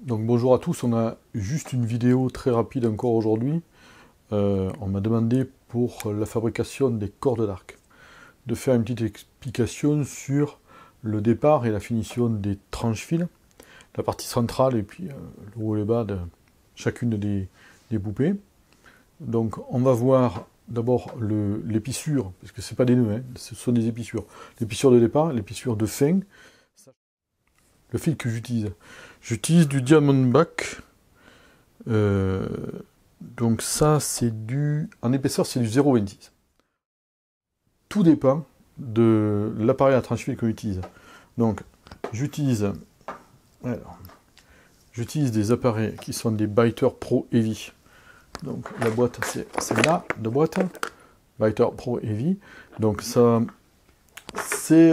Donc bonjour à tous, on a juste une vidéo très rapide encore aujourd'hui. On m'a demandé pour la fabrication des cordes d'arc de faire une petite explication sur le départ et la finition des tranches-fils, la partie centrale et puis le haut et le bas de chacune des poupées. Donc on va voir d'abord les pissures, parce que c'est pas des nœuds, hein, ce sont des épissures. Les pissures de départ, les pissures de fin. Le fil que j'utilise du Diamondback. Donc ça, c'est du... En épaisseur, c'est du 0,26. Tout dépend de l'appareil à tranche-fil qu'on utilise. Donc, j'utilise des appareils qui sont des Biter Pro Heavy. Donc, la boîte, c'est celle-là, de boîte. Biter Pro Heavy. Donc, ça, c'est...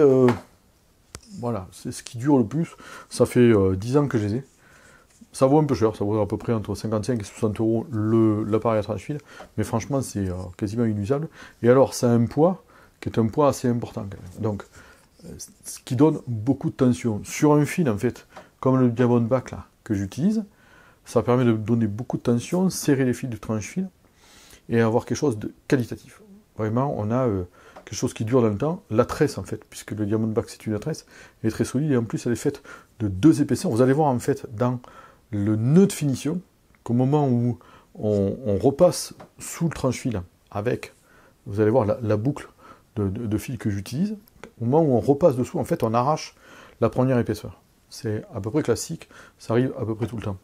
voilà, c'est ce qui dure le plus. Ça fait 10 ans que je les ai. Ça vaut un peu cher, ça vaut à peu près entre 55 et 60 euros l'appareil à tranche-fil, mais franchement c'est quasiment inusable. Et alors ça a un poids qui est un poids assez important quand même. Donc ce qui donne beaucoup de tension. Sur un fil en fait, comme le Diamondback là que j'utilise, ça permet de donner beaucoup de tension, serrer les fils du tranche-fil et avoir quelque chose de qualitatif. Vraiment on a quelque chose qui dure dans le temps. La tresse en fait, puisque le Diamondback c'est une tresse, elle est très solide et en plus elle est faite de 2 épaisseurs. Vous allez voir en fait dans le nœud de finition, qu'au moment où on repasse sous le tranche-fil avec, vous allez voir la boucle de fil que j'utilise, au moment où on repasse dessous, en fait, on arrache la première épaisseur. C'est à peu près classique, ça arrive à peu près tout le temps.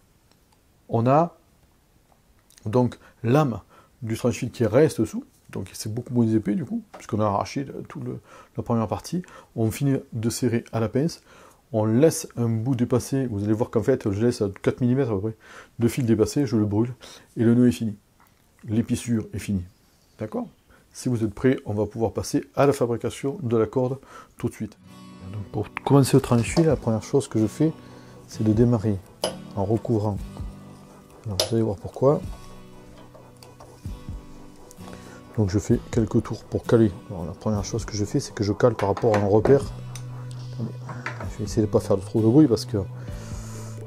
On a donc l'âme du tranche-fil qui reste dessous, donc c'est beaucoup moins épais du coup, puisqu'on a arraché la première partie. On finit de serrer à la pince. On laisse un bout dépasser, vous allez voir qu'en fait, je laisse 4 mm à peu près de fil dépassé, je le brûle, et le nœud est fini. L'épissure est finie. D'accord? Si vous êtes prêts, on va pouvoir passer à la fabrication de la corde tout de suite. Donc pour commencer le tranche-fil, la première chose que je fais, c'est de démarrer en recouvrant. Alors, vous allez voir pourquoi. Donc je fais quelques tours pour caler. Alors, la première chose que je fais, c'est que je cale par rapport à un repère. Je vais essayer de ne pas faire trop de bruit parce que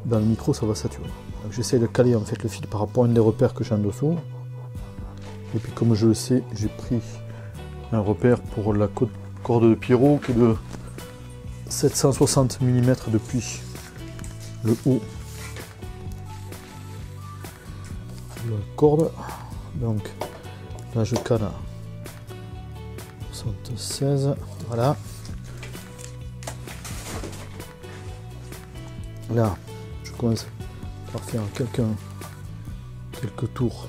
dans le micro ça va saturer. Donc j'essaie de caler en fait le fil par rapport à un des repères que j'ai en dessous. Et puis comme je le sais, j'ai pris un repère pour la corde de Pierrot qui est de 760 mm depuis le haut de la corde. Donc là je cale à 76, voilà. Là, je commence par faire quelques tours.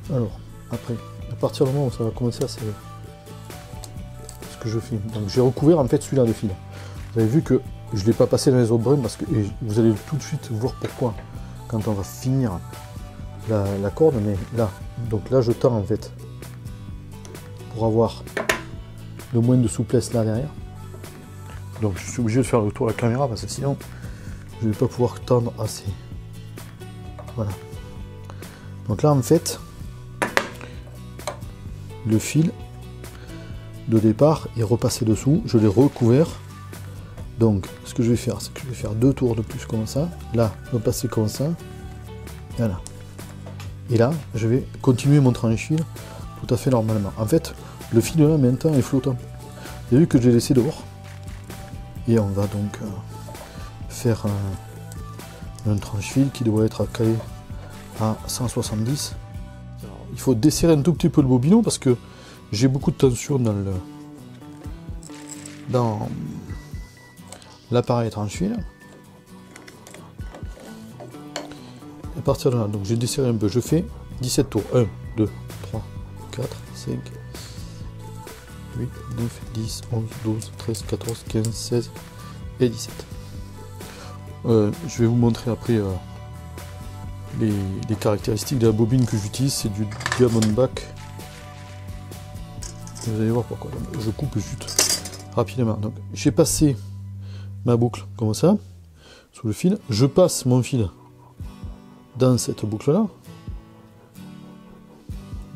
Alors, après, à partir du moment où ça va commencer à serrer, ce que je fais, donc j'ai recouvert en fait celui-là de fil. Vous avez vu que je ne l'ai pas passé dans les autres brins parce que et vous allez tout de suite voir pourquoi quand on va finir la corde, mais là, donc là je tends en fait pour avoir le moins de souplesse là derrière. Donc je suis obligé de faire le tour de la caméra parce que sinon je ne vais pas pouvoir tendre assez. Voilà. Donc là en fait le fil de départ est repassé dessous, je l'ai recouvert. Donc ce que je vais faire, c'est que je vais faire 2 tours de plus comme ça. Là, repasser comme ça. Voilà. Et là, je vais continuer mon tranche-fil tout à fait normalement. En fait, le fil là maintenant est flottant. Vous avez vu que je l'ai laissé dehors. Et on va donc faire un tranche-fil qui doit être calé à 170. Alors, il faut desserrer un tout petit peu le bobinon parce que j'ai beaucoup de tension dans l'appareil tranche-fil. À partir de là, donc j'ai desserré un peu, je fais 17 tours. 1, 2, 3, 4, 5, 8, 9, 10, 11, 12, 13, 14, 15, 16 et 17. Je vais vous montrer après les caractéristiques de la bobine que j'utilise. C'est du Diamondback. Vous allez voir pourquoi. Donc, je coupe juste rapidement. Donc j'ai passé ma boucle comme ça, sous le fil. Je passe mon fil dans cette boucle là.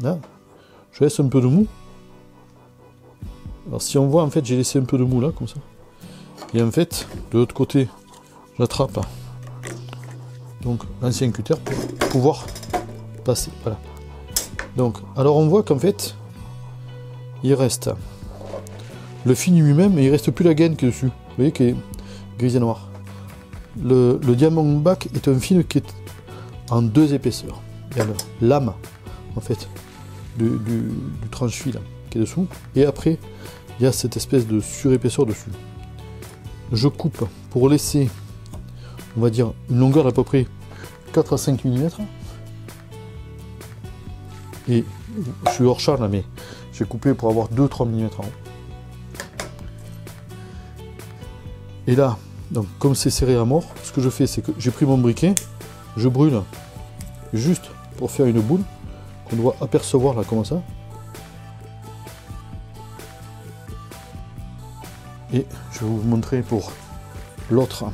Là, je laisse un peu de mou. Alors si on voit, en fait, j'ai laissé un peu de mou là, comme ça. Et en fait, de l'autre côté, j'attrape donc l'ancien cutter pour pouvoir passer. Voilà. Donc, alors on voit qu'en fait, il reste le fil lui-même, et il reste plus la gaine qui est dessus. Vous voyez, qui est gris et noir. Le Diamondback est un fil qui est en 2 épaisseurs. Il y a la lame, en fait, du tranche-fil qui est dessous, et après, il y a cette espèce de surépaisseur dessus. Je coupe pour laisser, on va dire, une longueur d'à peu près 4 à 5 mm. Et je suis hors charge là, mais j'ai coupé pour avoir 2-3 mm en haut. Et là, donc comme c'est serré à mort, ce que je fais, c'est que j'ai pris mon briquet, je brûle juste pour faire une boule qu'on doit apercevoir là comme ça. Et je vais vous montrer pour l'autre.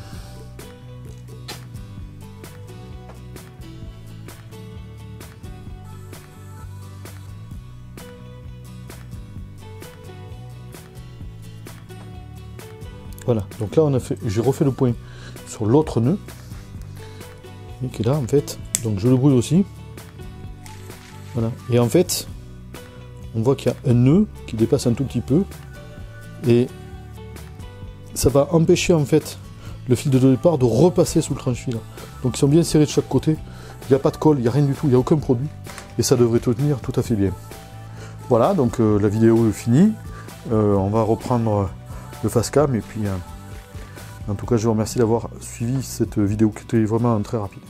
Voilà, donc là j'ai refait le point sur l'autre nœud, et qui est là en fait, donc je le brûle aussi. Voilà, et en fait, on voit qu'il y a un nœud qui dépasse un tout petit peu, et ça va empêcher en fait le fil de départ de repasser sous le tranche-fil. Donc ils sont bien serrés de chaque côté, il n'y a pas de colle, il n'y a rien du tout, il n'y a aucun produit, et ça devrait tenir tout à fait bien. Voilà, donc la vidéo est finie, on va reprendre le face cam, et puis en tout cas je vous remercie d'avoir suivi cette vidéo qui était vraiment très rapide.